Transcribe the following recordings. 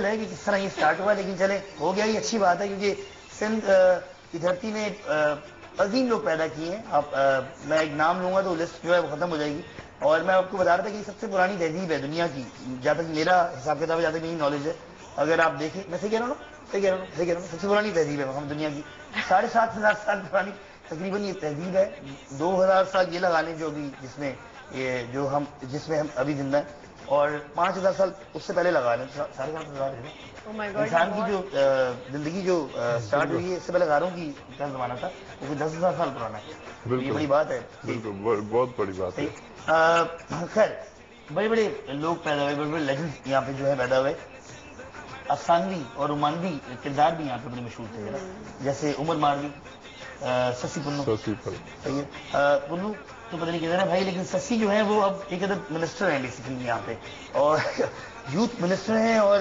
مسلسل ہے کہ کس طرح یہ سٹارٹ ہوا, لیکن چلے ہو گیا, یہ اچھی بات ہے کیونکہ سندھ کی دھرتی میں عظیم لوگ پیدا کیے ہیں. میں ایک نام لوں گا تو لسٹ جو ہے وہ ختم ہو جائے گی. اور میں آپ کو بتا رہا تھا کہ یہ سب سے پرانی تہذیب ہے دنیا کی, جہاں تک میرا حساب کتاب ہے, جہاں تک میری نالج ہے. اگر آپ دیکھیں, میں صحیح کہہ رہا ہوں نا, صحیح کہہ رہا ہوں, سب سے پرانی تہذیب ہے ہم دنیا کی, 7,500 سال پرانی تقریباً یہ تہذیب ہے. 2,000 سال یہ لگا لیں جو بھی جس میں ہم ابھی زندہ ہیں, اور 5,000 سال اس سے پہلے لگا لیں, 7,500 انسان کی جو زندگی جو سٹارٹ ہوئی ہے, اس سے پہلے غاروں کی کا زمانہ تھا, وہ کوئی 10,000 سال پرانا ہے. یہ بڑی بات ہے, بالکل بہت بڑی بات ہے. خیر, بڑے بڑے لوگ پیدا ہوئے, بڑے بڑے لیجنڈ یہاں پہ جو ہے پیدا ہوئے. افسانوی اور رومانوی کردار بھی یہاں پہ بڑے مشہور تھے, جیسے عمر ماروی, سسی پنو. صحیح ہے, پنو تو پتہ نہیں کدھر ہے بھائی, لیکن سسی جو ہے وہ اب ایک ادھر منسٹر ہیں بیسیکلی یہاں پہ, اور یوتھ منسٹر ہیں, اور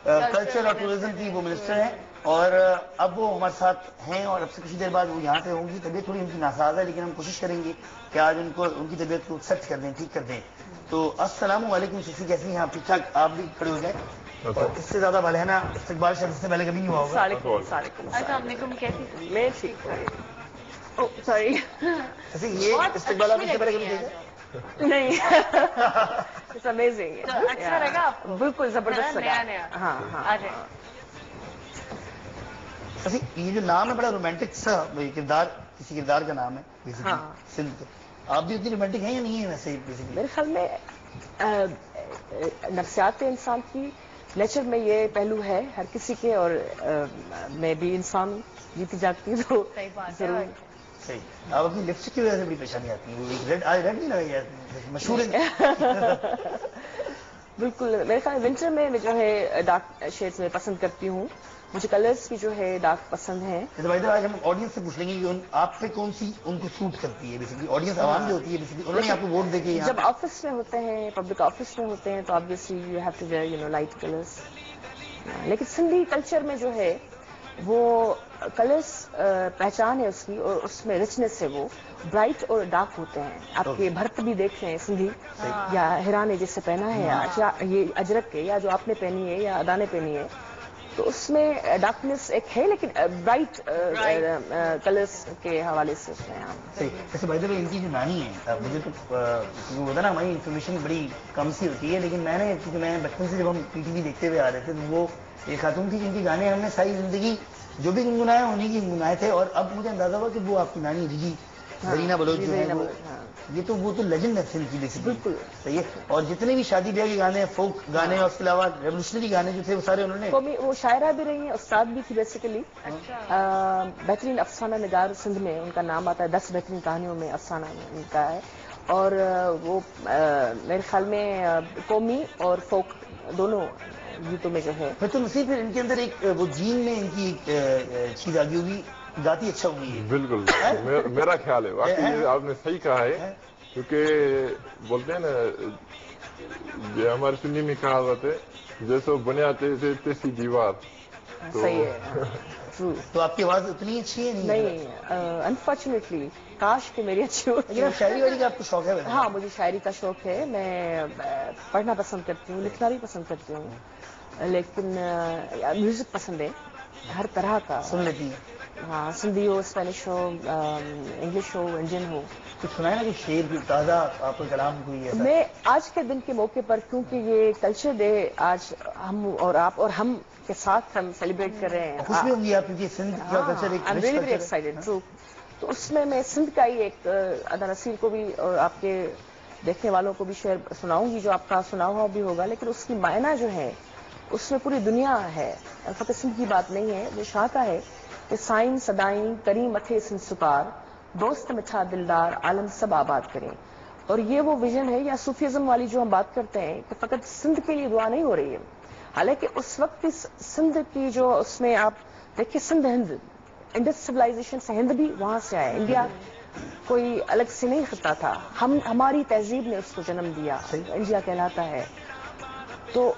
کلچر اور ٹورزم کی وہ منسٹر ہیں, اور اب وہ ہمارے ساتھ ہیں, اور اب سے کچھ دیر بعد وہ یہاں پہ ہوں گی. طبیعت تھوڑی ان کی ناساز ہے, لیکن ہم کوشش کریں گے کہ آج ان کی طبیعت کو سیٹ کر دیں, ٹھیک کر دیں. تو السلام علیکم سسی, کیسی ہیں آپ؟ ٹھیک ٹھاک, آپ بھی کھڑے ہو جائیں. اور اس سے زیادہ بلہنا استقبال شاید اس سے پہلے کبھی نہیں ہوا ہوگا. السلام علیکم, کیسی میں ٹھیک ہوں. سوری, یہ استقبال آپ اس سے پہلے کبھی دیکھا نہیں, اٹس امیزنگ. اچھا لگا آپ کو؟ بالکل زبردست لگا. ہاں ہاں. یہ جو نام ہے بڑا رومانٹک سا کردار, کسی کردار کا نام ہے بیسیکلی سندھ کے. آپ بھی اتنی رومانٹک ہیں یا نہیں ہیں ویسے بیسیکلی؟ میرے خیال میں نفسیات انسان کی نیچر میں یہ پہلو ہے ہر کسی کے, اور میں بھی انسان جیتی جاگتی ہوں تو ضرور. صحیح. آپ اپنی لپسٹک کی وجہ سے بڑی پریشانی آتی ہے, وہ ریڈ آج ریڈ نہیں لگائی جاتی مشہور ہے. بالکل, میرے خیال ونٹر میں جو ہے ڈارک شیڈز میں پسند کرتی ہوں. مجھے کلرز بھی جو ہے ڈارک پسند ہیں. آج ہم آڈینس سے پوچھ لیں گے کہ آپ پہ کون سی ان کو سوٹ کرتی ہے بیسیکلی. آڈینس عوام جو ہوتی ہے بیسیکلی, انہوں نے آپ کو ووٹ دے کے جب آفس میں ہوتے ہیں, پبلک آفس میں ہوتے ہیں, تو obviously you have to wear light colours. لیکن سندھی کلچر میں جو ہے وہ کلرز پہچان ہے اس کی, اور اس میں رچنس ہے, وہ برائٹ اور ڈارک ہوتے ہیں. آپ کے بھرت بھی دیکھ رہے ہیں سندھی, یا ہیرا نے جس سے پہنا ہے, یا یہ اجرک ہے, یا جو آپ نے پہنی ہے, یا ادا نے پہنی ہے, تو اس میں ڈارکنیس ایک ہے, لیکن برائٹ کلرز کے حوالے سے اس میں. جیسے بھائی ان کی جو نانی ہے, مجھے تو ہوتا نا ہماری انفارمیشن بڑی کم سی ہوتی ہے, لیکن میں نے کیونکہ میں بچپن سے جب ہم پی ٹی وی دیکھتے ہوئے آ رہے تھے, تو وہ ایک خاتون تھی جن کے گانے ہم نے ساری زندگی جو بھی گنگنائے انہیں کی گنگنائے تھے. اور اب مجھے اندازہ ہوا کہ وہ آپ کی نانی رجی زرینہ بلوچ جو ہے, وہ تو لیجنڈ ہے سندھ کی بیسیکلی. بالکل صحیح ہے. اور جتنے بھی شادی بیاہ کے گانے, فوک گانے, اور اس کے علاوہ ریولیوشنری گانے جو تھے, وہ سارے انہوں نے. وہ شاعرہ بھی رہی ہیں, استاد بھی تھی بیسیکلی. بہترین افسانہ نگار سندھ میں ان کا نام آتا ہے, 10 بہترین کہانیوں میں افسانہ ان کا ہے. اور وہ میرے خیال میں قومی اور فوک دونوں گیتوں میں جو ہے. تو نصیب ان کے اندر ایک وہ جین میں ان کی ایک چیز آگی ہوگی, گاتی اچھا ہوگی. بالکل میرا خیال ہے, واقعی آپ نے صحیح کہا ہے, کیونکہ بولتے ہیں نا ہمارے سنی میں کہاوت ہے, جیسے بنیا تیسی دیوار. صحیح ہے. تو آپ کی آواز اتنی اچھی ہے نہیں, انفارچونیٹلی کاش کہ میری اچھی ہو. شاعری واعری کا آپ کو شوق ہے؟ ہاں, مجھے شاعری کا شوق ہے. میں پڑھنا پسند کرتی ہوں, لکھنا بھی پسند کرتی ہوں, لیکن میوزک پسند ہے ہر طرح کا. سن لیتی ہیں؟ ہاں, سندھی ہو, اسپینش ہو, انگلش ہو, انڈین ہو. کچھ سنائے نا کہ شعر کی تازہ آپ کا کلام کوئی ایسا. میں آج کے دن کے موقع پر, کیونکہ یہ کلچر ڈے آج ہم اور آپ اور ہم کے ساتھ ہم سیلیبریٹ کر رہے ہیں. خوش بھی ہوں گی آپ, کیونکہ سندھ کا کلچر ایک رچ کلچر ہے. تو اس میں سندھ کا ہی ایک ادا نصیر کو بھی اور آپ کے دیکھنے والوں کو بھی شعر سناؤں گی, جو آپ کا سنا ہوا بھی ہوگا, لیکن اس کی معنی جو ہے اس میں پوری دنیا ہے, فقط سندھ کی بات نہیں ہے. جو شاہ کا ہے کہ سائن صدائیں کری متھے سندھ سپار, دوست مٹھا دلدار عالم سب آباد کریں. اور یہ وہ ویژن ہے, یا صوفیزم والی جو ہم بات کرتے ہیں, کہ فقط سندھ کے لیے دعا نہیں ہو رہی ہے. حالانکہ اس وقت سندھ کی جو اس میں آپ دیکھیں, سندھ ہند, انڈس سویلائزیشن سے ہند بھی وہاں سے آیا. انڈیا کوئی الگ سے نہیں خطہ تھا, ہماری تہذیب نے اس کو جنم دیا, انڈیا کہلاتا ہے. تو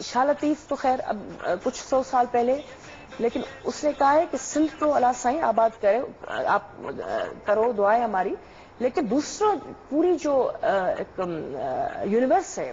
شاہ لطیف تو خیر اب کچھ 100 سال پہلے, لیکن اس نے کہا ہے کہ سندھ کو اللہ سائیں آباد کرے, آپ کرو دعائیں ہماری. لیکن دوسرا پوری جو ایک یونیورس ہے,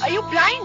Are you blind?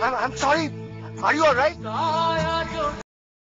I'm sorry. Are you all right?